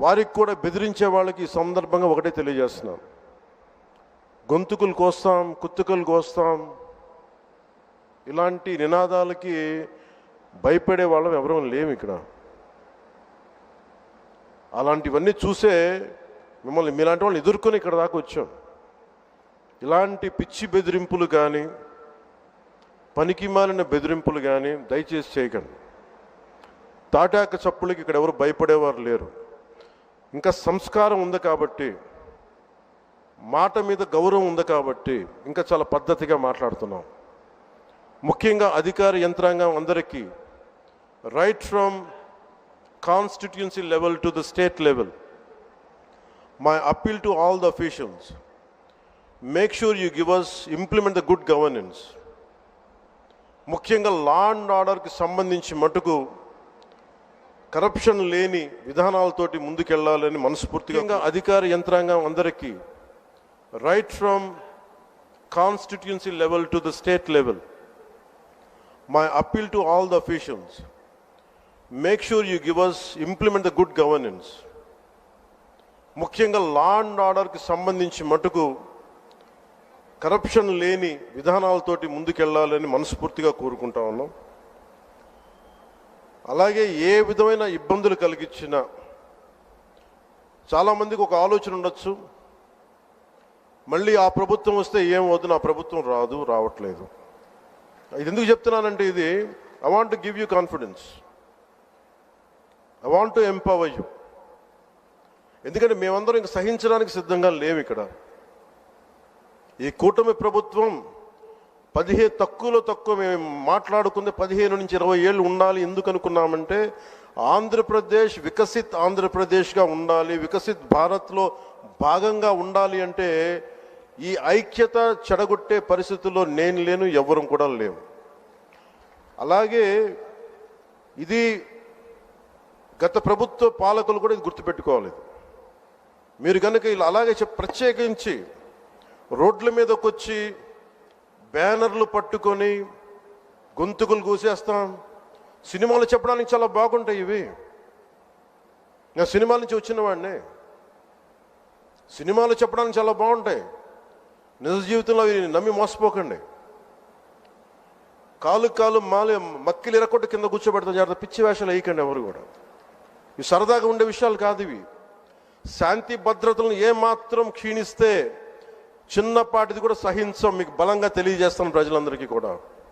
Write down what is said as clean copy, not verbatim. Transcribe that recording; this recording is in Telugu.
వారికి కూడా బెదిరించే వాళ్ళకి ఈ సందర్భంగా ఒకటే తెలియజేస్తున్నాం. గొంతుకులు కోస్తాం, కుత్తుకలు కోస్తాం, ఇలాంటి నినాదాలకి భయపడే వాళ్ళం ఎవరూ లేము ఇక్కడ. అలాంటివన్నీ చూసే మిమ్మల్ని మీలాంటి వాళ్ళని ఎదుర్కొని ఇక్కడ దాకా వచ్చాం. ఇలాంటి పిచ్చి బెదిరింపులు కానీ, పనికి మాలిన బెదిరింపులు కానీ దయచేసి చేయకండి. తాటాక చప్పులకి ఇక్కడ ఎవరు భయపడేవారు లేరు. ఇంకా సంస్కారం ఉంది కాబట్టి, మాట మీద గౌరవం ఉంది కాబట్టి ఇంకా చాలా పద్ధతిగా మాట్లాడుతున్నాం. ముఖ్యంగా అధికార యంత్రాంగం అందరికీ, right from constituency level to the state level, my appeal to all the officials, make sure you give us implement the good governance. ముఖ్యంగా లా అండ్ ఆర్డర్కి సంబంధించి మటుకు కరప్షన్ లేని విధానాలతోటి ముందుకెళ్లాలని మనస్ఫూర్తిగా అధికార యంత్రాంగం అందరికీ, right from constituency level to the state level, my appeal to all the officials, make sure you give us implement the good governance. ముఖ్యంగా లా అండ్ ఆర్డర్కి సంబంధించి మటుకు కరప్షన్ లేని విధానాలతోటి ముందుకెళ్లాలని మనస్ఫూర్తిగా కోరుకుంటా ఉన్నాం. అలాగే ఏ విధమైన ఇబ్బందులు కలిగించినా, చాలామందికి ఒక ఆలోచన ఉండొచ్చు, మళ్ళీ ఆ ప్రభుత్వం వస్తే ఏమవుతుంది, ఆ ప్రభుత్వం రావట్లేదు. ఇది ఎందుకు చెప్తున్నానంటే, ఇది I want to give you confidence, I want to empower you. ఎందుకంటే మేమందరం ఇంక సహించడానికి సిద్ధంగా లేము ఇక్కడ. ఈ కూటమి ప్రభుత్వం తక్కువ మేము మాట్లాడుకుంది 15 నుంచి 20 ఏళ్ళు ఉండాలి. ఎందుకు అనుకున్నామంటే, ఆంధ్రప్రదేశ్ వికసిత్ ఆంధ్రప్రదేశ్గా ఉండాలి, వికసిత్ భారత్లో భాగంగా ఉండాలి. అంటే ఈ ఐక్యత చెడగొట్టే పరిస్థితుల్లో నేను లేను, ఎవరు కూడా లేవు. అలాగే ఇది గత ప్రభుత్వ పాలకులు కూడా ఇది గుర్తుపెట్టుకోవాలి. మీరు కనుక ఇలా అలాగే ప్రత్యేకించి రోడ్ల మీదకి వచ్చి బ్యానర్లు పట్టుకొని గొంతుకులు కూసేస్తాం, సినిమాలు చెప్పడానికి చాలా బాగుంటాయి ఇవి. నేను సినిమాల నుంచి వచ్చిన వాడిని, సినిమాలు చెప్పడానికి చాలా బాగుంటాయి. నిజ జీవితంలో అవి నమ్మి మోసపోకండి. కాలు మక్కిలు ఎరకొట్టి కింద కూర్చోబెడతాం. జాగ్రత్త, పిచ్చి వేషాలు వేయకండి ఎవరు కూడా. ఇవి సరదాగా ఉండే విషయాలు కాదు ఇవి. శాంతి భద్రతలను ఏమాత్రం క్షీణిస్తే చిన్నపాటిది కూడా సహించం. మీకు బలంగా తెలియజేస్తాను ప్రజలందరికీ కూడా.